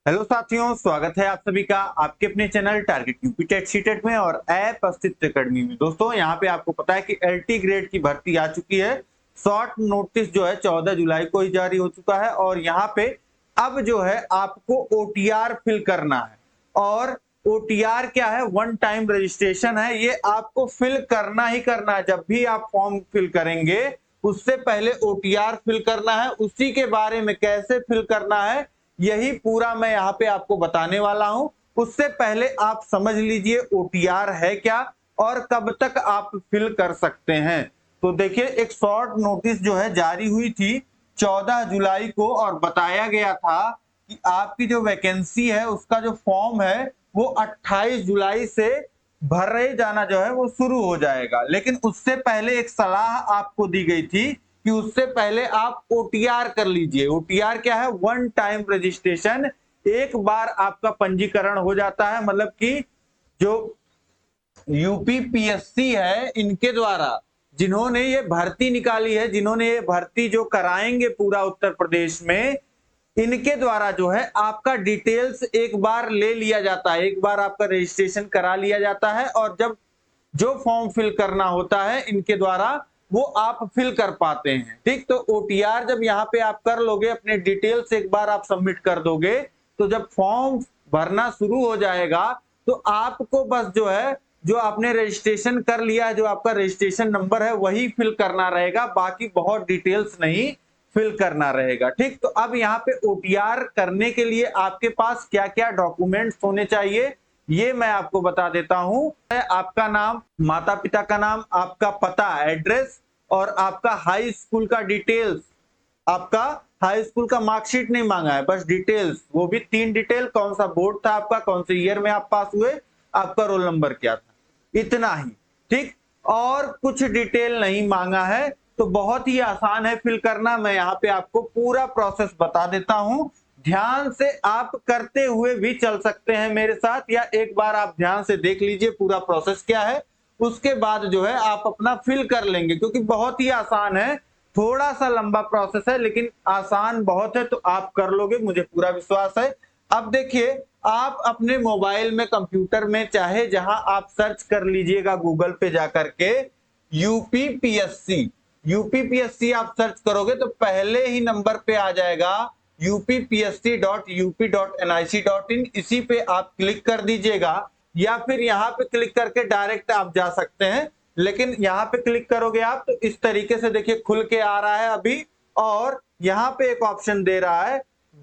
Hello साथियों, स्वागत है आप सभी का आपके अपने channel target UP TET CTET में और ऐप अस्तित्व अकेडमी में। दोस्तों, यहाँ पे आपको पता है कि एलटी ग्रेड की भर्ती आ चुकी है। शॉर्ट नोटिस जो है 14 जुलाई को ही जारी हो चुका है और यहाँ पे अब जो है आपको ओटीआर फिल करना है। और ओटीआर क्या है? वन टाइम रजिस्ट्रेशन है। ये आपको फिल करना ही करना है। जब भी आप फॉर्म फिल करेंगे उससे पहले ओटीआर फिल करना है। उसी के बारे में कैसे फिल करना है यही पूरा मैं यहाँ पे आपको बताने वाला हूं। उससे पहले आप समझ लीजिए ओटीआर है क्या और कब तक आप फिल कर सकते हैं। तो देखिए, एक शॉर्ट नोटिस जो है जारी हुई थी 14 जुलाई को और बताया गया था कि आपकी जो वैकेंसी है उसका जो फॉर्म है वो 28 जुलाई से भरे जाना जो है वो शुरू हो जाएगा। लेकिन उससे पहले एक सलाह आपको दी गई थी कि उससे पहले आप ओटीआर कर लीजिए। ओटीआर क्या है? One time registration. एक बार आपका पंजीकरण हो जाता है, मतलब कि जो यूपीपीएससी है इनके द्वारा जिन्होंने ये भर्ती निकाली है, जिन्होंने ये भर्ती जो कराएंगे पूरा उत्तर प्रदेश में, इनके द्वारा जो है आपका डिटेल्स एक बार ले लिया जाता है, एक बार आपका रजिस्ट्रेशन करा लिया जाता है और जब जो फॉर्म फिल करना होता है इनके द्वारा वो आप फिल कर पाते हैं। ठीक, तो ओटीआर जब यहाँ पे आप कर लोगे, अपने डिटेल्स एक बार आप सबमिट कर दोगे, तो जब फॉर्म भरना शुरू हो जाएगा तो आपको बस जो है जो आपने रजिस्ट्रेशन कर लिया है, जो आपका रजिस्ट्रेशन नंबर है वही फिल करना रहेगा, बाकी बहुत डिटेल्स नहीं फिल करना रहेगा। ठीक, तो अब यहाँ पे ओटीआर करने के लिए आपके पास क्या क्या डॉक्यूमेंट्स होने चाहिए ये मैं आपको बता देता हूं। आपका नाम, माता पिता का नाम, आपका पता, एड्रेस और आपका हाई स्कूल का डिटेल्स। आपका हाई स्कूल का मार्कशीट नहीं मांगा है, बस डिटेल्स, वो भी 3 डिटेल, कौन सा बोर्ड था आपका, कौन से ईयर में आप पास हुए, आपका रोल नंबर क्या था, इतना ही। ठीक, और कुछ डिटेल नहीं मांगा है, तो बहुत ही आसान है फिल करना। मैं यहाँ पे आपको पूरा प्रोसेस बता देता हूं, ध्यान से आप करते हुए भी चल सकते हैं मेरे साथ, या एक बार आप ध्यान से देख लीजिए पूरा प्रोसेस क्या है, उसके बाद जो है आप अपना फिल कर लेंगे, क्योंकि बहुत ही आसान है। थोड़ा सा लंबा प्रोसेस है लेकिन आसान बहुत है, तो आप कर लोगे, मुझे पूरा विश्वास है। अब देखिए, आप अपने मोबाइल में, कंप्यूटर में, चाहे जहां आप सर्च कर लीजिएगा गूगल पे जाकर के यूपीपीएससी। यूपीपीएससी आप सर्च करोगे तो पहले ही नंबर पे आ जाएगा upsc.up.nic.in। इसी पे आप क्लिक कर दीजिएगा या फिर यहाँ पे क्लिक करके डायरेक्ट आप जा सकते हैं, लेकिन यहाँ पे क्लिक करोगे आप तो इस तरीके से देखिए खुल के आ रहा है अभी। और यहाँ पे एक ऑप्शन दे रहा है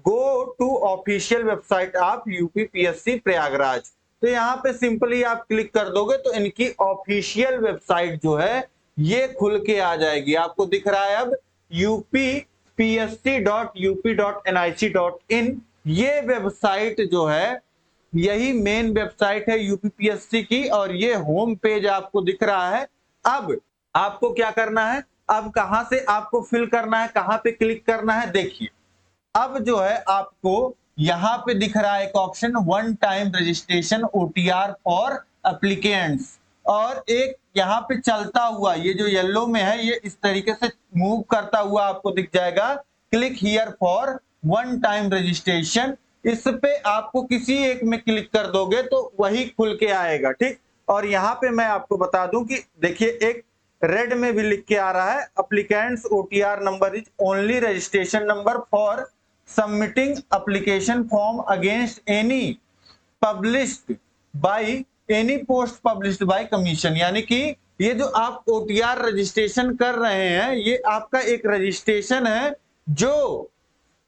go to official website of UPPSC Prayagraj. तो यहाँ पे सिंपली आप क्लिक कर दोगे तो इनकी ऑफिशियल वेबसाइट जो है ये खुल के आ जाएगी। आपको दिख रहा है अब upsc.up.nic.in। ये वेबसाइट जो है यही मेन वेबसाइट है यूपीपीएससी की और ये होम पेज आपको दिख रहा है। अब आपको क्या करना है, अब कहां से आपको फिल करना है, कहां पे क्लिक करना है, देखिए अब जो है आपको यहां पे दिख रहा है एक option, one time registration OTR for applicants, और एक यहाँ पे चलता हुआ ये जो येलो में है ये इस तरीके से मूव करता हुआ आपको दिख जाएगा, click here for one time registration. इस पे आपको किसी एक में क्लिक कर दोगे तो वही खुल के आएगा। ठीक, और यहाँ पे मैं आपको बता दूं कि देखिए एक रेड में भी लिख के आ रहा है applicants OTR number is only registration number for submitting application form against any published by any post published by commission. यानी कि ये जो आप ओटीआर रजिस्ट्रेशन कर रहे हैं ये आपका एक रजिस्ट्रेशन है जो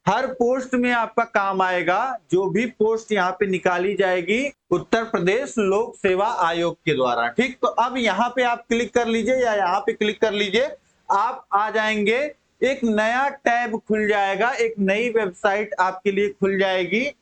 हर पोस्ट में आपका काम आएगा। जो भी पोस्ट यहाँ पे निकाली जाएगी उत्तर प्रदेश लोक सेवा आयोग के द्वारा। ठीक, तो अब यहाँ पे आप क्लिक कर लीजिए या यहाँ पे क्लिक कर लीजिए, आप आ जाएंगे, एक नया टैब खुल जाएगा, एक नई वेबसाइट आपके लिए खुल जाएगी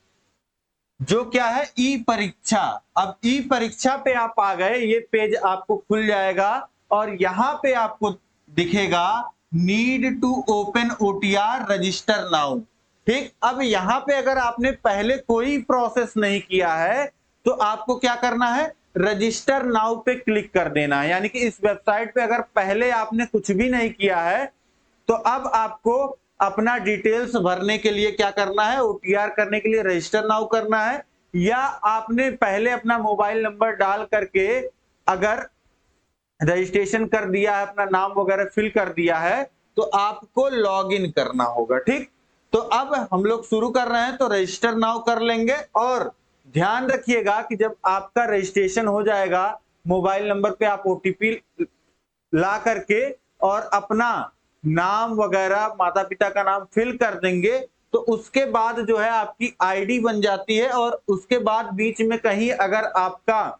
जो क्या है, ई परीक्षा। अब ई परीक्षा पे आप आ गए, ये पेज आपको खुल जाएगा और यहाँ पे आपको दिखेगा need to open OTR register now. ठीक, अब यहाँ पे अगर आपने पहले कोई प्रोसेस नहीं किया है तो आपको क्या करना है, रजिस्टर नाउ पे क्लिक कर देना है। यानी कि इस वेबसाइट पे अगर पहले आपने कुछ भी नहीं किया है तो अब आपको अपना डिटेल्स भरने के लिए क्या करना है, ओटीआर करने के लिए रजिस्टर नाउ करना है, या आपने पहले अपना मोबाइल नंबर डाल करके अगर रजिस्ट्रेशन कर दिया है, अपना नाम वगैरह फिल कर दिया है, तो आपको लॉग इन करना होगा। ठीक, तो अब हम लोग शुरू कर रहे हैं, तो रजिस्टर नाउ कर लेंगे। और ध्यान रखिएगा कि जब आपका रजिस्ट्रेशन हो जाएगा, मोबाइल नंबर पे आप ओटीपी ला करके और अपना नाम वगैरह माता पिता का नाम फिल कर देंगे, तो उसके बाद जो है आपकी आईडी बन जाती है। और उसके बाद बीच में कहीं अगर आपका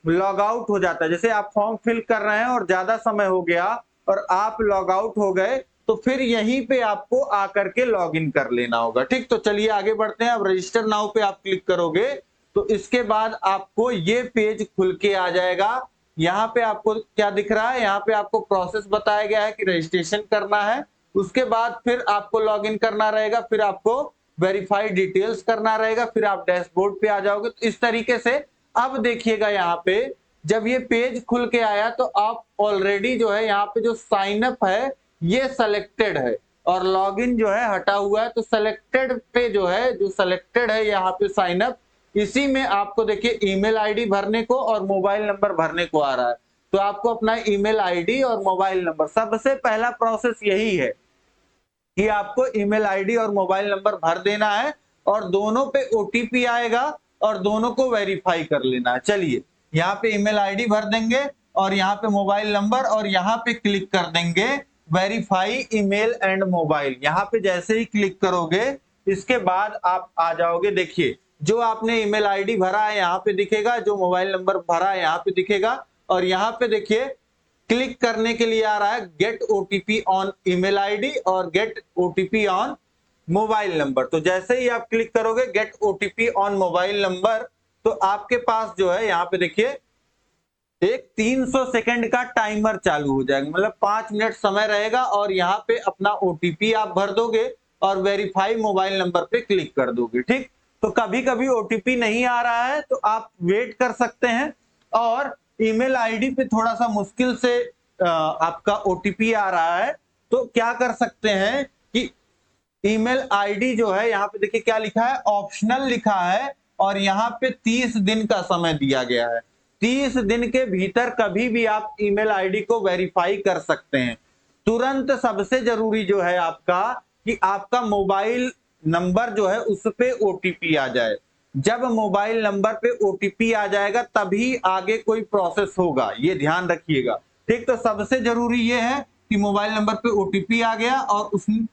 लॉग आउट हो जाता है, जैसे आप फॉर्म फिल कर रहे हैं और ज्यादा समय हो गया और आप लॉग आउट हो गए, तो फिर यहीं पे आपको आकर के लॉग इन कर लेना होगा। ठीक, तो चलिए आगे बढ़ते हैं। अब रजिस्टर नाउ पे आप क्लिक करोगे तो इसके बाद आपको ये पेज खुल के आ जाएगा। यहाँ पे आपको क्या दिख रहा है, यहाँ पे आपको प्रोसेस बताया गया है कि रजिस्ट्रेशन करना है, उसके बाद फिर आपको लॉग इन करना रहेगा, फिर आपको वेरीफाइड डिटेल्स करना रहेगा, फिर आप डैशबोर्ड पे आ जाओगे। तो इस तरीके से अब देखिएगा यहाँ पे जब ये पेज खुल के आया तो आप ऑलरेडी जो है यहाँ पे जो साइन अप है ये सेलेक्टेड है और लॉगिन जो है हटा हुआ है। तो सेलेक्टेड पे जो है, जो सेलेक्टेड है यहाँ पे साइन अप, इसी में आपको देखिए ईमेल आईडी भरने को और मोबाइल नंबर भरने को आ रहा है। तो आपको अपना ईमेल आईडी और मोबाइल नंबर, सबसे पहला प्रोसेस यही है कि आपको ईमेल आईडी और मोबाइल नंबर भर देना है और दोनों पे ओटीपी आएगा और दोनों को वेरीफाई कर लेना है। चलिए यहाँ पे ईमेल आईडी भर देंगे और यहाँ पे मोबाइल नंबर और यहाँ पे क्लिक कर देंगे वेरीफाई ईमेल एंड मोबाइल। यहाँ पे जैसे ही क्लिक करोगे इसके बाद आप आ जाओगे, देखिए जो आपने ईमेल आईडी भरा है यहाँ पे दिखेगा, जो मोबाइल नंबर भरा है यहाँ पे दिखेगा, और यहाँ पे देखिए क्लिक करने के लिए आ रहा है get OTP on email ID और get OTP on mobile number. तो जैसे ही आप क्लिक करोगे get OTP on mobile number, तो आपके पास जो है यहाँ पे देखिए एक 300 सेकंड का टाइमर चालू हो जाएगा, मतलब 5 मिनट समय रहेगा और यहाँ पे अपना ओटीपी आप भर दोगे और वेरीफाई मोबाइल नंबर पे क्लिक कर दोगे। ठीक, तो कभी कभी ओटीपी नहीं आ रहा है तो आप वेट कर सकते हैं, और ईमेल आईडी पे थोड़ा सा मुश्किल से आपका ओटीपी आ रहा है, तो क्या कर सकते हैं कि ईमेल आईडी जो है यहाँ पे देखिए क्या लिखा है, ऑप्शनल लिखा है और यहाँ पे 30 दिन का समय दिया गया है। 30 दिन के भीतर कभी भी आप ईमेल आईडी को वेरीफाई कर सकते हैं। तुरंत सबसे जरूरी जो है आपका कि आपका मोबाइल नंबर जो है उस पे ओटीपी आ जाए। जब मोबाइल नंबर पे ओटीपी आ जाएगा तभी आगे कोई प्रोसेस होगा, ये ध्यान रखिएगा। ठीक, तो सबसे जरूरी ये है कि मोबाइल नंबर पे ओटीपी आ गया और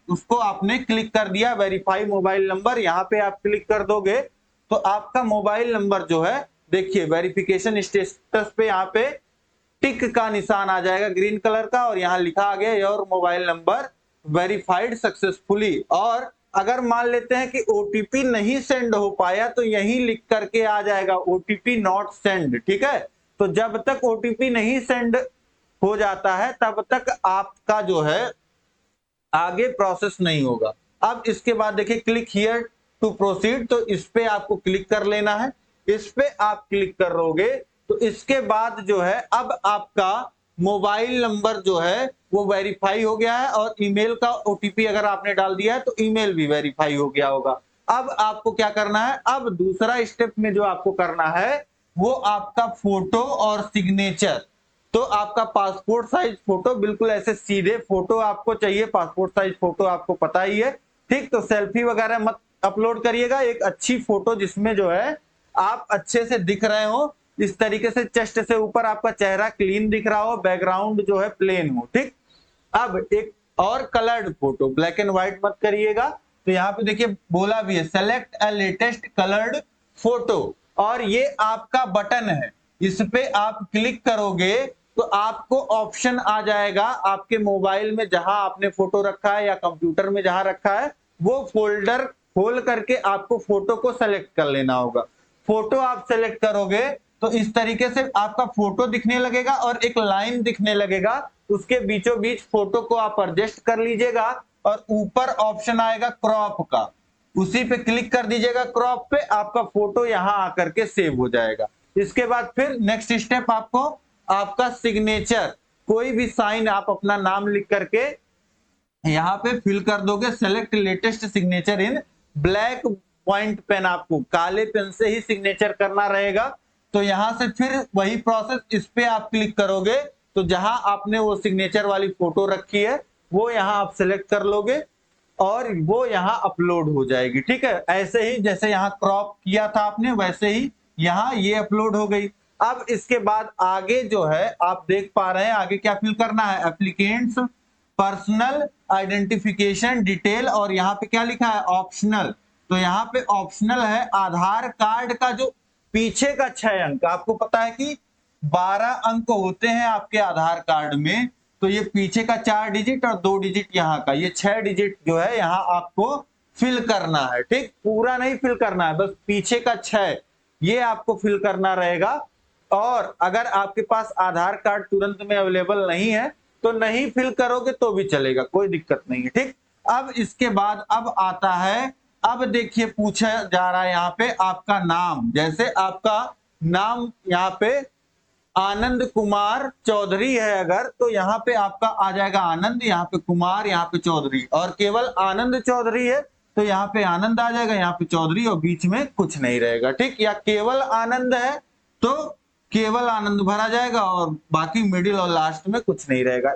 उसको आपने क्लिक कर दिया वेरीफाई मोबाइल नंबर, यहाँ पे आप क्लिक कर दोगे तो आपका मोबाइल नंबर जो है देखिए वेरिफिकेशन स्टेटस पे यहाँ पे टिक का निशान आ जाएगा ग्रीन कलर का और यहाँ लिखा आ गया your mobile number verified successfully. और अगर मान लेते हैं कि ओटीपी नहीं सेंड हो पाया तो यही लिख करके आ जाएगा ओटीपी नॉट सेंड। ठीक है, तो जब तक ओटीपी नहीं सेंड हो जाता है तब तक आपका जो है आगे प्रोसेस नहीं होगा। अब इसके बाद देखिए क्लिक हियर टू प्रोसीड, तो इस पे आपको क्लिक कर लेना है। इस पे आप क्लिक करोगे तो इसके बाद जो है अब आपका मोबाइल नंबर जो है वो वेरीफाई हो गया है और ईमेल का ओटीपी अगर आपने डाल दिया है तो ईमेल भी वेरीफाई हो गया होगा। अब आपको क्या करना है, अब दूसरा स्टेप में जो आपको करना है वो आपका फोटो और सिग्नेचर। तो आपका पासपोर्ट साइज फोटो, बिल्कुल ऐसे सीधे फोटो आपको चाहिए, पासपोर्ट साइज फोटो आपको पता ही है। ठीक, तो सेल्फी वगैरह मत अपलोड करिएगा, एक अच्छी फोटो जिसमें जो है आप अच्छे से दिख रहे हो, इस तरीके से चेस्ट से ऊपर आपका चेहरा क्लीन दिख रहा हो, बैकग्राउंड जो है प्लेन हो। ठीक, अब एक और coloured photo, black and white मत करिएगा। तो यहाँ पे देखिए बोला भी है select a latest coloured photo, और ये आपका बटन है, इस पे आप क्लिक करोगे तो आपको ऑप्शन आ जाएगा आपके मोबाइल में जहां आपने फोटो रखा है या कंप्यूटर में जहां रखा है वो फोल्डर खोल करके आपको फोटो को सेलेक्ट कर लेना होगा। फोटो आप सेलेक्ट करोगे तो इस तरीके से आपका फोटो दिखने लगेगा और एक लाइन दिखने लगेगा, उसके बीचों बीच फोटो को आप एडजस्ट कर लीजिएगा और ऊपर ऑप्शन आएगा क्रॉप का, उसी पे क्लिक कर दीजिएगा। क्रॉप पे आपका फोटो यहां आकर के सेव हो जाएगा। इसके बाद फिर नेक्स्ट स्टेप आपको आपका सिग्नेचर, कोई भी साइन आप अपना नाम लिख करके यहाँ पे फिल कर दोगे select latest signature in black point pen, आपको काले पेन से ही सिग्नेचर करना रहेगा। तो यहां से फिर वही प्रोसेस, इस पे आप क्लिक करोगे तो जहां आपने वो सिग्नेचर वाली फोटो रखी है वो यहां आप सिलेक्ट कर लोगे और वो यहां अपलोड हो जाएगी। ठीक है, ऐसे ही जैसे यहाँ क्रॉप किया था आपने वैसे ही यहाँ ये अपलोड हो गई। अब इसके बाद आगे जो है आप देख पा रहे हैं आगे क्या फिल करना है, एप्लीकेंट्स पर्सनल आइडेंटिफिकेशन डिटेल, और यहाँ पे क्या लिखा है ऑप्शनल। तो यहाँ पे ऑप्शनल है आधार कार्ड का जो पीछे का 6 अंक, आपको पता है कि 12 अंक होते हैं आपके आधार कार्ड में, तो ये पीछे का 4 डिजिट और 2 डिजिट यहाँ का, ये 6 डिजिट जो है यहाँ आपको फिल करना है। ठीक, पूरा नहीं फिल करना है, बस पीछे का 6 ये आपको फिल करना रहेगा। और अगर आपके पास आधार कार्ड तुरंत में अवेलेबल नहीं है तो नहीं फिल करोगे तो भी चलेगा, कोई दिक्कत नहीं है। ठीक, अब इसके बाद अब आता है, अब देखिए पूछा जा रहा है यहाँ पे आपका नाम, जैसे आपका नाम यहाँ पे आनंद कुमार चौधरी है अगर, तो यहाँ पे आपका आ जाएगा आनंद, यहाँ पे कुमार, यहाँ पे चौधरी, और केवल आनंद चौधरी है तो यहाँ पे आनंद आ जाएगा, यहाँ पे चौधरी और बीच में कुछ नहीं रहेगा। ठीक, या केवल आनंद है तो केवल आनंद भरा जाएगा और बाकी मिडिल और लास्ट में कुछ नहीं रहेगा।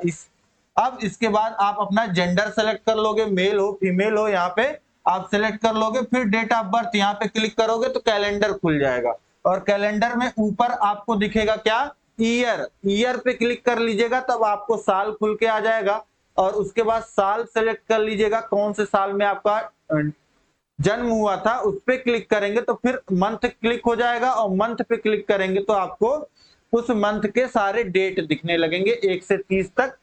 अब इसके बाद आप अपना जेंडर सेलेक्ट कर लोगे, मेल हो फीमेल हो, यहाँ पे आप सेलेक्ट कर लोगे। फिर डेट ऑफ बर्थ यहाँ पे क्लिक करोगे तो कैलेंडर खुल जाएगा और कैलेंडर में ऊपर आपको दिखेगा क्या, ईयर, ईयर पे क्लिक कर लीजिएगा तब आपको साल खुल के आ जाएगा। और उसके बाद साल सेलेक्ट कर लीजिएगा, कौन से साल में आपका जन्म हुआ था, उस पे क्लिक करेंगे तो फिर मंथ क्लिक हो जाएगा और मंथ पे क्लिक करेंगे तो आपको उस मंथ के सारे डेट दिखने लगेंगे 1 से 30 तक,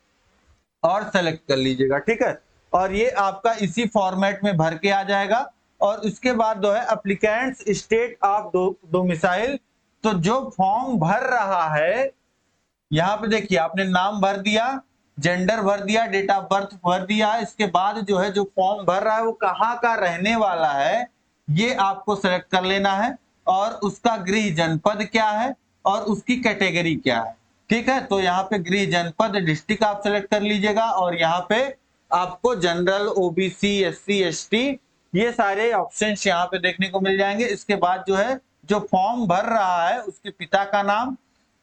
और सेलेक्ट कर लीजिएगा। ठीक है, और ये आपका इसी फॉर्मेट में भर के आ जाएगा। और उसके बाद जो है एप्लीकेंट्स स्टेट ऑफ डोमिसाइल, तो जो फॉर्म भर रहा है यहाँ पे देखिए आपने नाम भर दिया, जेंडर भर दिया, डेट ऑफ बर्थ भर दिया, इसके बाद जो है जो फॉर्म भर रहा है वो कहाँ का रहने वाला है ये आपको सेलेक्ट कर लेना है, और उसका गृह जनपद क्या है और उसकी कैटेगरी क्या है। ठीक है, तो यहाँ पे गृह जनपद डिस्ट्रिक्ट आप सेलेक्ट कर लीजिएगा और यहाँ पे आपको जनरल, ओबीसी, एससी, एसटी ये सारे ऑप्शंस यहाँ पे देखने को मिल जाएंगे। इसके बाद जो है जो फॉर्म भर रहा है उसके पिता का नाम,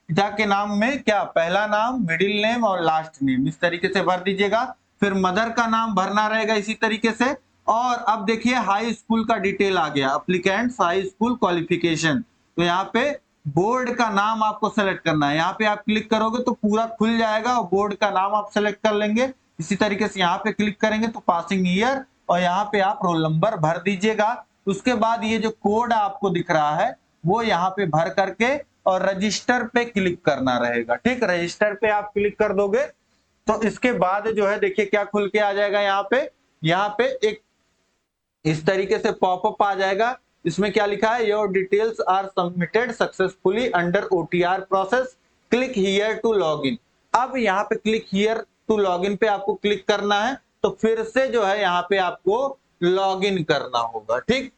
पिता के नाम में क्या पहला नाम, मिडिल नेम और लास्ट नेम, इस तरीके से भर दीजिएगा। फिर मदर का नाम भरना रहेगा इसी तरीके से। और अब देखिए हाई स्कूल का डिटेल आ गया, एप्लीकेंट्स हाई स्कूल क्वालिफिकेशन, तो यहाँ पे बोर्ड का नाम आपको सेलेक्ट करना है। यहाँ पे आप क्लिक करोगे तो पूरा खुल जाएगा और बोर्ड का नाम आप सेलेक्ट कर लेंगे। इसी तरीके से यहाँ पे क्लिक करेंगे तो पासिंग ईयर और यहाँ पे आप रोल नंबर भर दीजिएगा। उसके बाद ये जो कोड आपको दिख रहा है वो यहाँ पे भर करके और रजिस्टर पे क्लिक करना रहेगा। ठीक, रजिस्टर पे आप क्लिक कर दोगे तो इसके बाद जो है देखिए क्या खुल के आ जाएगा, यहाँ पे एक इस तरीके से पॉपअप आ जाएगा। इसमें क्या लिखा है, your details are submitted successfully under OTR process, click here to log in. अब यहाँ पे click here to log in पे आपको क्लिक करना है, तो फिर से जो है यहाँ पे आपको लॉग इन करना होगा। ठीक,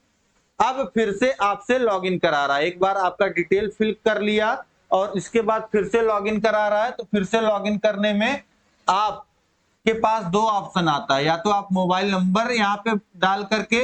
अब फिर से आपसे लॉगिन करा रहा है, एक बार आपका डिटेल फिल कर लिया और इसके बाद फिर से लॉगिन करा रहा है, तो फिर से लॉगिन करने में आपके पास 2 ऑप्शन आता है, या तो आप मोबाइल नंबर यहाँ पे डाल करके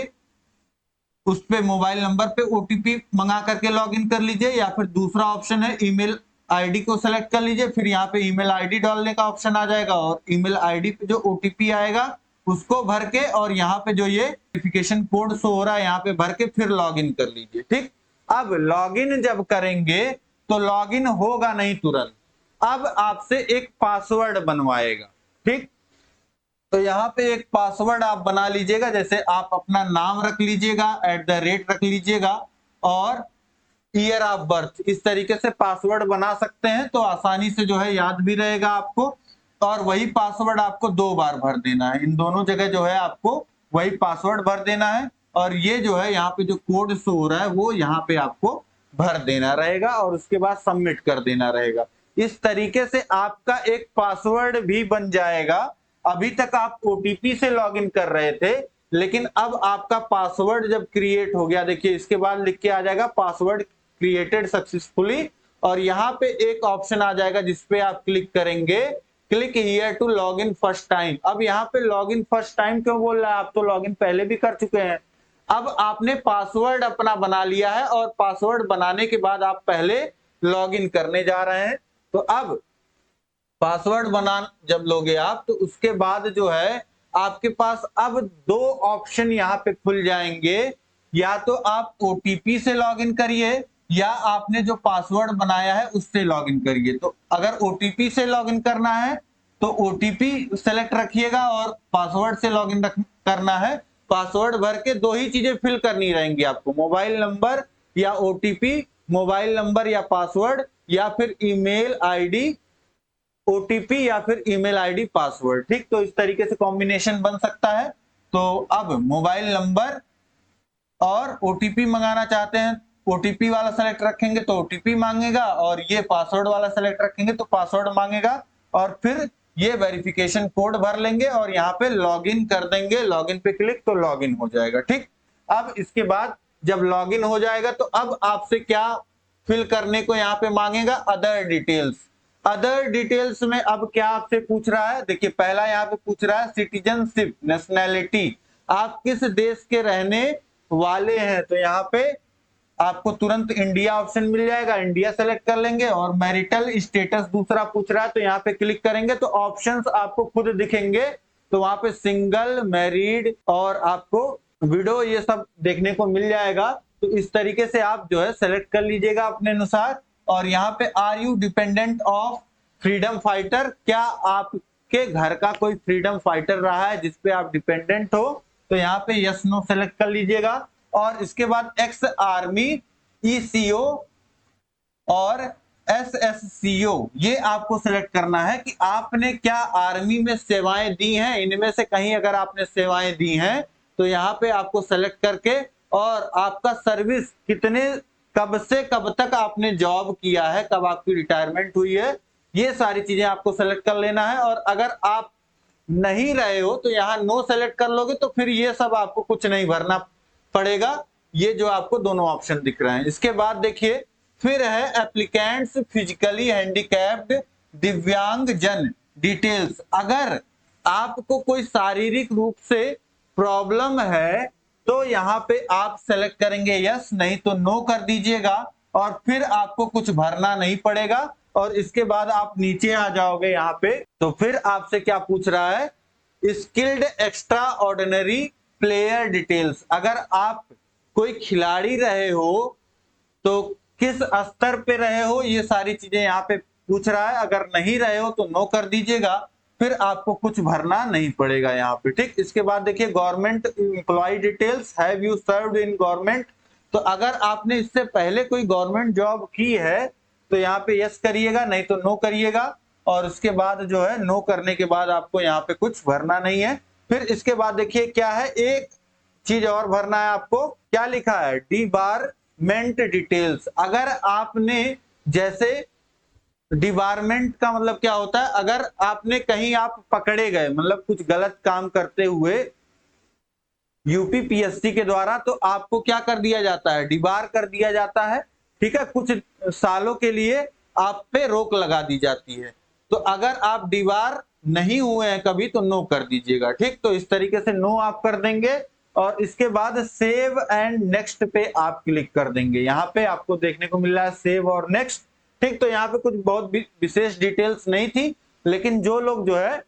उस पे मोबाइल नंबर पे ओटीपी मंगा करके लॉगिन कर लीजिए, या फिर दूसरा ऑप्शन है ईमेल आईडी को सेलेक्ट कर लीजिए। फिर यहाँ पे ईमेल आईडी डालने का ऑप्शन आ जाएगा और ईमेल आईडी पे जो ओटीपी आएगा उसको भर के और यहाँ पे जो ये वेरिफिकेशन कोड शो हो रहा है यहाँ पे भर के फिर लॉगिन कर लीजिए। ठीक, अब लॉगिन जब करेंगे तो लॉगिन होगा नहीं तुरंत, अब आपसे एक पासवर्ड बनवाएगा। ठीक, तो यहाँ पे एक पासवर्ड आप बना लीजिएगा, जैसे आप अपना नाम रख लीजिएगा, @ रख लीजिएगा और ईयर ऑफ बर्थ, इस तरीके से पासवर्ड बना सकते हैं तो आसानी से जो है याद भी रहेगा आपको। और वही पासवर्ड आपको 2 बार भर देना है, इन दोनों जगह जो है आपको वही पासवर्ड भर देना है। और ये जो है यहाँ पे जो कोड शो हो रहा है वो यहाँ पे आपको भर देना रहेगा और उसके बाद सबमिट कर देना रहेगा। इस तरीके से आपका एक पासवर्ड भी बन जाएगा। अभी तक आप ओटीपी से लॉगिन कर रहे थे, लेकिन अब आपका पासवर्ड जब क्रिएट हो गया, देखिए इसके बाद लिख के आ जाएगा पासवर्ड क्रिएटेड सक्सेसफुली, और यहाँ पे एक ऑप्शन आ जाएगा जिसपे आप क्लिक करेंगे click here to log in first time. अब यहाँ पे लॉग इन फर्स्ट टाइम क्यों बोल रहा है, आप तो लॉग इन पहले भी कर चुके हैं। अब आपने पासवर्ड अपना बना लिया है और पासवर्ड बनाने के बाद आप पहले लॉग इन करने जा रहे हैं। तो अब पासवर्ड बना जब लोगे आप, तो उसके बाद जो है आपके पास अब दो ऑप्शन यहाँ पे खुल जाएंगे, या तो आप ओटीपी से लॉगिन करिए या आपने जो पासवर्ड बनाया है उससे लॉगिन करिए। तो अगर ओटीपी से लॉगिन करना है तो ओटीपी सेलेक्ट रखिएगा, और पासवर्ड से लॉगिन करना है, पासवर्ड भर के दो ही चीजें फिल करनी रहेंगी आपको, मोबाइल नंबर या ओटीपी, मोबाइल नंबर या पासवर्ड, या फिर ईमेल आईडी ओटीपी या फिर ईमेल आईडी पासवर्ड। ठीक, तो इस तरीके से कॉम्बिनेशन बन सकता है। तो अब मोबाइल नंबर और ओटीपी मंगाना चाहते हैं, ओटीपी वाला सेलेक्ट रखेंगे तो ओटीपी मांगेगा, और ये पासवर्ड वाला सेलेक्ट रखेंगे तो पासवर्ड मांगेगा, और फिर ये वेरिफिकेशन कोड भर लेंगे और यहाँ पे लॉगिन कर देंगे। लॉगिन पे क्लिक तो लॉगिन हो जाएगा। ठीक, अब इसके बाद जब लॉगिन हो जाएगा तो अब आपसे क्या फिल करने को यहाँ पे मांगेगा, अदर डिटेल्स। अदर डिटेल्स में अब क्या आपसे पूछ रहा है, देखिए पहला यहाँ पे पूछ रहा है सिटीजनशिप, नेशनैलिटी, आप किस देश के रहने वाले हैं। तो यहाँ पे आपको तुरंत इंडिया ऑप्शन मिल जाएगा, इंडिया सेलेक्ट कर लेंगे। और मैरिटल स्टेटस दूसरा पूछ रहा है, तो यहाँ पे क्लिक करेंगे तो ऑप्शंस आपको खुद दिखेंगे। तो वहां पे सिंगल, मैरिड और आपको विडो ये सब देखने को मिल जाएगा। तो इस तरीके से आप जो है सेलेक्ट कर लीजिएगा अपने अनुसार। और यहाँ पे are you dependent of freedom fighter, क्या आपके घर का कोई फ्रीडम फाइटर रहा है जिसपे आप डिपेंडेंट हो, तो यहाँ पे यस नो सेलेक्ट कर लीजिएगा। और इसके बाद एक्स आर्मी, ईसीओ और एसएससीओ, ये आपको सेलेक्ट करना है कि आपने क्या आर्मी में सेवाएं दी हैं। इनमें से कहीं अगर आपने सेवाएं दी हैं तो यहाँ पे आपको सेलेक्ट करके, और आपका सर्विस कितने, कब से कब तक आपने जॉब किया है, कब आपकी रिटायरमेंट हुई है, ये सारी चीजें आपको सेलेक्ट कर लेना है। और अगर आप नहीं रहे हो तो यहाँ नो सेलेक्ट कर लोगे, तो फिर ये सब आपको कुछ नहीं भरना पड़ेगा, ये जो आपको दोनों ऑप्शन दिख रहे हैं। इसके बाद देखिए फिर है एप्लीकेंट्स फिजिकली हैंडीकैप्ड, दिव्यांग जन डिटेल्स। अगर आपको कोई शारीरिक रूप से प्रॉब्लम है तो यहाँ पे आप सेलेक्ट करेंगे यस, नहीं तो नो कर दीजिएगा, और फिर आपको कुछ भरना नहीं पड़ेगा। और इसके बाद आप नीचे आ जाओगे यहाँ पे, तो फिर आपसे क्या पूछ रहा है, skilled extra ordinary player details. अगर आप कोई खिलाड़ी रहे हो तो किस स्तर पे रहे हो, ये सारी चीजें यहाँ पे पूछ रहा है। अगर नहीं रहे हो तो नो कर दीजिएगा, फिर आपको कुछ भरना नहीं पड़ेगा यहाँ पे। ठीक, इसके बाद देखिए government employ details, have you served in government. तो अगर आपने इससे पहले कोई गवर्नमेंट जॉब की है तो यहाँ पे यस करिएगा, नहीं तो नो करिएगा। और उसके बाद जो है नो करने के बाद आपको यहाँ पे कुछ भरना नहीं है। फिर इसके बाद देखिए क्या है, एक चीज और भरना है आपको, क्या लिखा है, डिबारमेंट डिटेल्स। अगर आपने, जैसे डिबारमेंट का मतलब क्या होता है, अगर आपने कहीं आप पकड़े गए, मतलब कुछ गलत काम करते हुए यूपीपीएससी के द्वारा, तो आपको क्या कर दिया जाता है, डिबार कर दिया जाता है। ठीक है, कुछ सालों के लिए आप पे रोक लगा दी जाती है। तो अगर आप डिबार नहीं हुए हैं कभी तो नो कर दीजिएगा। ठीक, तो इस तरीके से नो आप कर देंगे, और इसके बाद सेव एंड नेक्स्ट पे आप क्लिक कर देंगे। यहाँ पे आपको देखने को मिल रहा है सेव और नेक्स्ट। ठीक, तो यहाँ पे कुछ बहुत विशेष डिटेल्स नहीं थी, लेकिन जो लोग जो है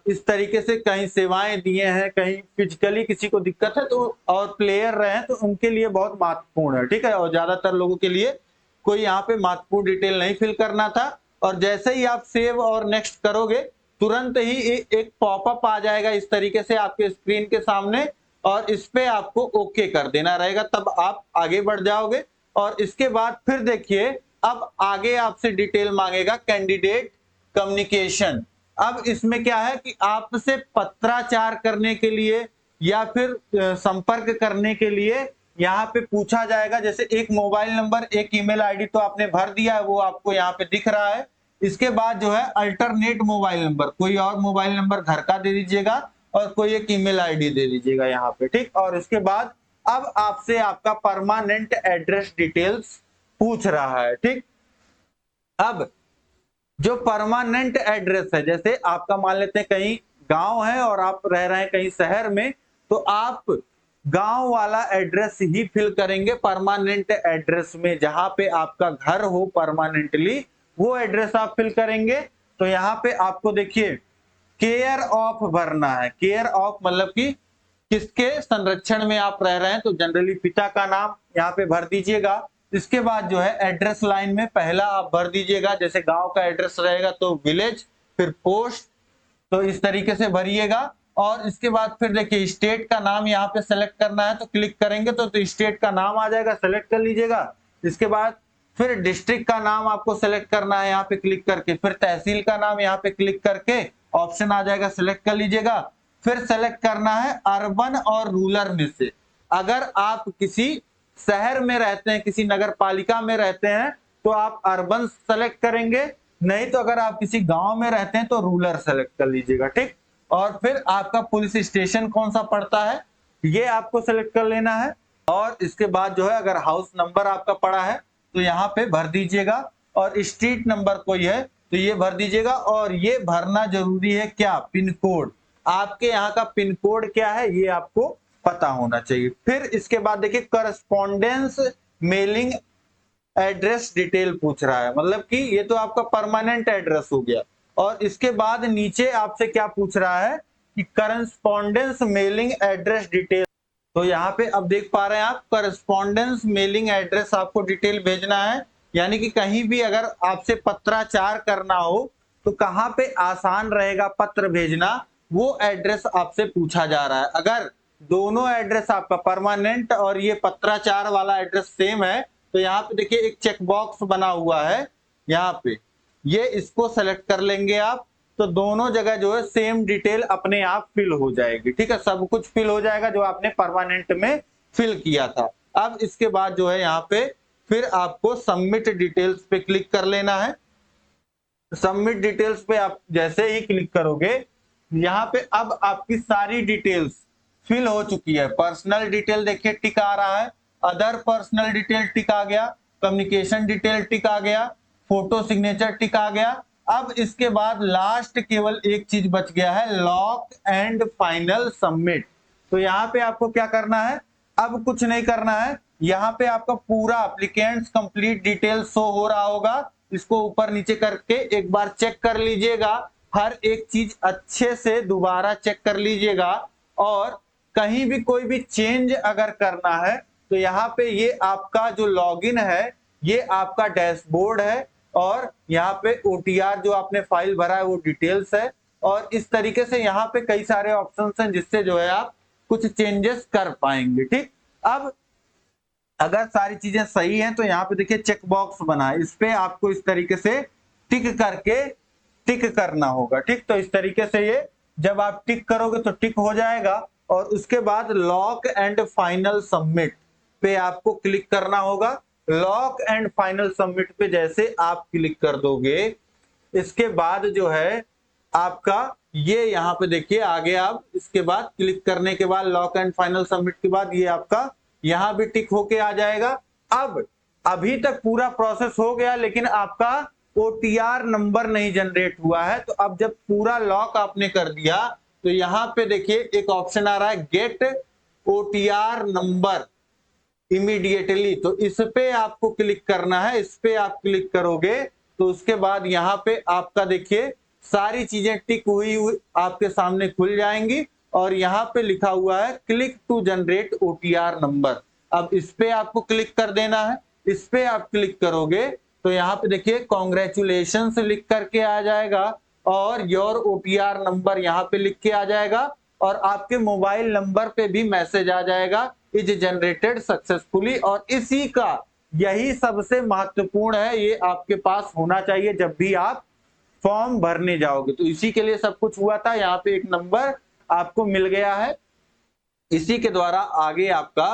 इस तरीके से कहीं सेवाएं दिए हैं, कहीं फिजिकली किसी को दिक्कत है तो, और प्लेयर रहे हैं, तो उनके लिए बहुत महत्वपूर्ण है। ठीक है, और ज्यादातर लोगों के लिए कोई यहाँ पे महत्वपूर्ण डिटेल नहीं फिल करना था। और जैसे ही आप सेव और नेक्स्ट करोगे तुरंत ही एक पॉपअप आ जाएगा इस तरीके से आपके स्क्रीन के सामने, और इस पे आपको ओके कर देना रहेगा, तब आप आगे बढ़ जाओगे। और इसके बाद फिर देखिए अब आगे आपसे डिटेल मांगेगा, कैंडिडेट कम्युनिकेशन। अब इसमें क्या है कि आपसे पत्राचार करने के लिए या फिर संपर्क करने के लिए यहाँ पे पूछा जाएगा, जैसे एक मोबाइल नंबर, एक ईमेल आईडी तो आपने भर दिया है, वो आपको यहाँ पे दिख रहा है। इसके बाद जो है अल्टरनेट मोबाइल नंबर, कोई और मोबाइल नंबर घर का दे दीजिएगा, और कोई एक ईमेल आईडी दे दीजिएगा यहाँ पे। ठीक, और इसके बाद अब आपसे आपका परमानेंट एड्रेस डिटेल्स पूछ रहा है। ठीक, अब जो परमानेंट एड्रेस है, जैसे आपका मान लेते हैं कहीं गांव है और आप रह रहे हैं कहीं शहर में, तो आप गांव वाला एड्रेस ही फिल करेंगे परमानेंट एड्रेस में, जहां पे आपका घर हो परमानेंटली वो एड्रेस आप फिल करेंगे। तो यहाँ पे आपको देखिए केयर ऑफ भरना है। केयर ऑफ मतलब कि किसके संरक्षण में आप रह रहे हैं, तो जनरली पिता का नाम यहाँ पे भर दीजिएगा। इसके बाद जो है एड्रेस लाइन में पहला आप भर दीजिएगा, जैसे गांव का एड्रेस रहेगा तो विलेज, फिर पोस्ट, तो इस तरीके से भरिएगा। और इसके बाद फिर देखिए स्टेट का नाम यहाँ पे सेलेक्ट करना है, तो क्लिक करेंगे तो स्टेट का नाम आ जाएगा, सेलेक्ट कर लीजिएगा। इसके बाद फिर डिस्ट्रिक्ट का नाम आपको सेलेक्ट करना है यहाँ पे क्लिक करके, फिर तहसील का नाम यहाँ पे क्लिक करके ऑप्शन आ जाएगा, सेलेक्ट कर लीजिएगा। फिर सेलेक्ट करना है अर्बन और रूरल में से। अगर आप किसी शहर में रहते हैं, किसी नगर पालिका में रहते हैं, तो आप अर्बन सेलेक्ट करेंगे, नहीं तो अगर आप किसी गांव में रहते हैं तो रूरल सेलेक्ट कर लीजिएगा, ठीक। और फिर आपका पुलिस स्टेशन कौन सा पड़ता है ये आपको सेलेक्ट कर लेना है। और इसके बाद जो है अगर हाउस नंबर आपका पड़ा है तो यहाँ पे भर दीजिएगा, और स्ट्रीट नंबर कोई है तो ये भर दीजिएगा। और ये भरना जरूरी है क्या, पिन कोड, आपके यहाँ का पिन कोड क्या है ये आपको पता होना चाहिए। फिर इसके बाद देखिए करस्पॉन्डेंस मेलिंग एड्रेस डिटेल पूछ रहा है, मतलब कि ये तो आपका परमानेंट एड्रेस हो गया। और इसके बाद नीचे आपसे क्या पूछ रहा है कि करस्पॉन्डेंस मेलिंग एड्रेस डिटेल। तो यहाँ पे अब देख पा रहे हैं आप करस्पॉन्डेंस मेलिंग एड्रेस आपको डिटेल भेजना है, यानी कि कहीं भी अगर आपसे पत्राचार करना हो तो कहाँ पे आसान रहेगा पत्र भेजना, वो एड्रेस आपसे पूछा जा रहा है। अगर दोनों एड्रेस आपका परमानेंट और ये पत्राचार वाला एड्रेस सेम है, तो यहाँ पे देखिए एक चेक बॉक्स बना हुआ है यहाँ पे, ये इसको सेलेक्ट कर लेंगे आप, तो दोनों जगह जो है सेम डिटेल अपने आप फिल हो जाएगी, ठीक है, सब कुछ फिल हो जाएगा जो आपने परमानेंट में फिल किया था। अब इसके बाद जो है यहाँ पे फिर आपको सबमिट डिटेल्स पे क्लिक कर लेना है। सबमिट डिटेल्स पे आप जैसे ही क्लिक करोगे, यहाँ पे अब आपकी सारी डिटेल्स फिल हो चुकी है। पर्सनल डिटेल देखिए टिक आ रहा है, अदर पर्सनल डिटेल टिक आ गया, कम्युनिकेशन डिटेल टिक आ गया, फोटो सिग्नेचर टिक आ गया। अब इसके बाद लास्ट केवल एक चीज बच गया है, लॉक एंड फाइनल सबमिट। तो यहाँ पे आपको क्या करना है, अब कुछ नहीं करना है, यहाँ पे आपका पूरा एप्लीकेंट्स कंप्लीट डिटेल शो हो रहा होगा, इसको ऊपर नीचे करके एक बार चेक कर लीजिएगा, हर एक चीज अच्छे से दोबारा चेक कर लीजिएगा। और कहीं भी कोई भी चेंज अगर करना है तो यहाँ पे ये आपका जो लॉगिन है, ये आपका डैशबोर्ड है, और यहाँ पे ओटीआर जो आपने फाइल भरा है वो डिटेल्स है। और इस तरीके से यहाँ पे कई सारे ऑप्शंस हैं जिससे जो है आप कुछ चेंजेस कर पाएंगे, ठीक। अब अगर सारी चीजें सही हैं तो यहाँ पे देखिए चेक बॉक्स बना है, इस पे आपको इस तरीके से टिक करके टिक करना होगा, ठीक। तो इस तरीके से ये जब आप टिक करोगे तो टिक हो जाएगा, और उसके बाद लॉक एंड फाइनल सबमिट पे आपको क्लिक करना होगा। लॉक एंड फाइनल सबमिट पे जैसे आप क्लिक कर दोगे, इसके बाद जो है आपका ये यहाँ पे देखिए आगे आप इसके बाद क्लिक करने के बाद लॉक एंड फाइनल सबमिट के बाद ये आपका यहाँ भी टिक होके आ जाएगा। अब अभी तक पूरा प्रोसेस हो गया, लेकिन आपका ओटीआर नंबर नहीं जनरेट हुआ है। तो अब जब पूरा लॉक आपने कर दिया तो यहाँ पे देखिए एक ऑप्शन आ रहा है गेट ओटीआर नंबर इमीडिएटली, तो इस पे आपको क्लिक करना है। इस पे आप क्लिक करोगे तो उसके बाद यहाँ पे आपका देखिए सारी चीजें टिक हुई आपके सामने खुल जाएंगी, और यहाँ पे लिखा हुआ है click to generate OTR number. अब इस पे आपको क्लिक कर देना है। इस पे आप क्लिक करोगे तो यहाँ पे देखिए कॉन्ग्रेचुलेशंस लिख करके आ जाएगा, और योर ओटीआर नंबर यहाँ पे लिख के आ जाएगा, और आपके मोबाइल नंबर पे भी मैसेज आ जाएगा इज जनरेटेड सक्सेसफुली। और इसी का यही सबसे महत्वपूर्ण है, ये आपके पास होना चाहिए जब भी आप फॉर्म भरने जाओगे। तो इसी के लिए सब कुछ हुआ था, यहाँ पे एक नंबर आपको मिल गया है, इसी के द्वारा आगे आपका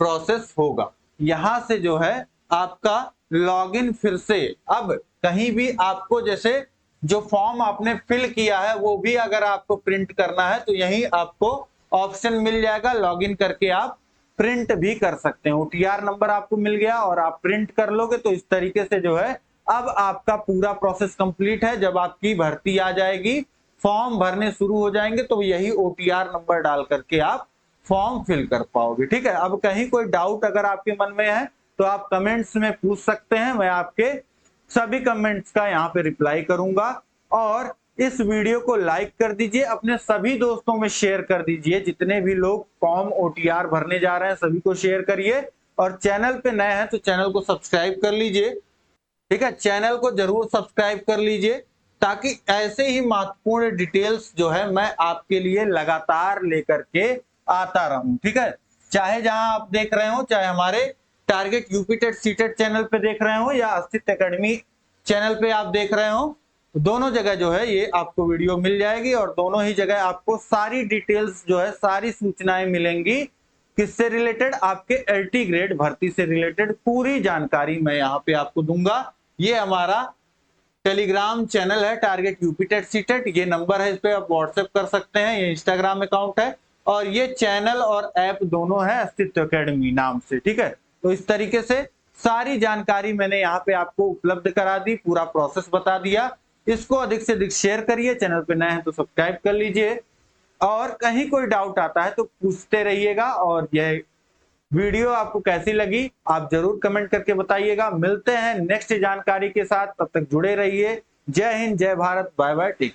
प्रोसेस होगा। यहां से जो है आपका लॉगिन फिर से, अब कहीं भी आपको जैसे जो फॉर्म आपने फिल किया है वो भी अगर आपको प्रिंट करना है तो यही आपको ऑप्शन मिल जाएगा, लॉगिन करके आप प्रिंट भी कर सकते हैं। ओटीआर नंबर आपको मिल गया और आप प्रिंट कर लोगे तो इस तरीके से जो है अब आपका पूरा प्रोसेस कंप्लीट है। जब आपकी भर्ती आ जाएगी, फॉर्म भरने शुरू हो जाएंगे, तो यही OTR नंबर डाल करके आप फॉर्म फिल कर पाओगे। ठीक है, अब कहीं कोई डाउट अगर आपके मन में है तो आप कमेंट्स में पूछ सकते हैं, मैं आपके सभी कमेंट्स का यहाँ पे रिप्लाई करूंगा। और इस वीडियो को लाइक कर दीजिए, अपने सभी दोस्तों में शेयर कर दीजिए, जितने भी लोग फॉर्म OTR भरने जा रहे हैं सभी को शेयर करिए। और चैनल पे नए हैं तो चैनल को सब्सक्राइब कर लीजिए। ठीक है, चैनल को जरूर सब्सक्राइब कर लीजिए, ताकि ऐसे ही महत्वपूर्ण डिटेल्स जो है मैं आपके लिए लगातार लेकर के आता रहूं। ठीक है, चाहे जहां आप देख रहे हो, चाहे हमारे target UP TET CTET channel पे देख रहे हो या अस्तित्व एकेडमी चैनल पे आप देख रहे हो, दोनों जगह जो है ये आपको वीडियो मिल जाएगी और दोनों ही जगह आपको सारी डिटेल्स जो है, सारी सूचनाएं मिलेंगी। किससे रिलेटेड? आपके LT ग्रेड भर्ती से रिलेटेड पूरी जानकारी मैं यहाँ पे आपको दूंगा। ये हमारा टेलीग्राम चैनल है टारगेट यूपी टेट सीटेट, ये नंबर है, इस पे आप व्हाट्सएप कर सकते हैं, ये इंस्टाग्राम अकाउंट है और ये चैनल और ऐप दोनों है अस्तित्व एकेडमी नाम से। ठीक है, तो इस तरीके से सारी जानकारी मैंने यहाँ पे आपको उपलब्ध करा दी, पूरा प्रोसेस बता दिया। इसको अधिक से अधिक शेयर करिए, चैनल पे नए हैं तो सब्सक्राइब कर लीजिए और कहीं कोई डाउट आता है तो पूछते रहिएगा। और यह वीडियो आपको कैसी लगी आप जरूर कमेंट करके बताइएगा। मिलते हैं नेक्स्ट जानकारी के साथ, तब तक जुड़े रहिए। जय हिंद, जय Bharat, bye bye, take care.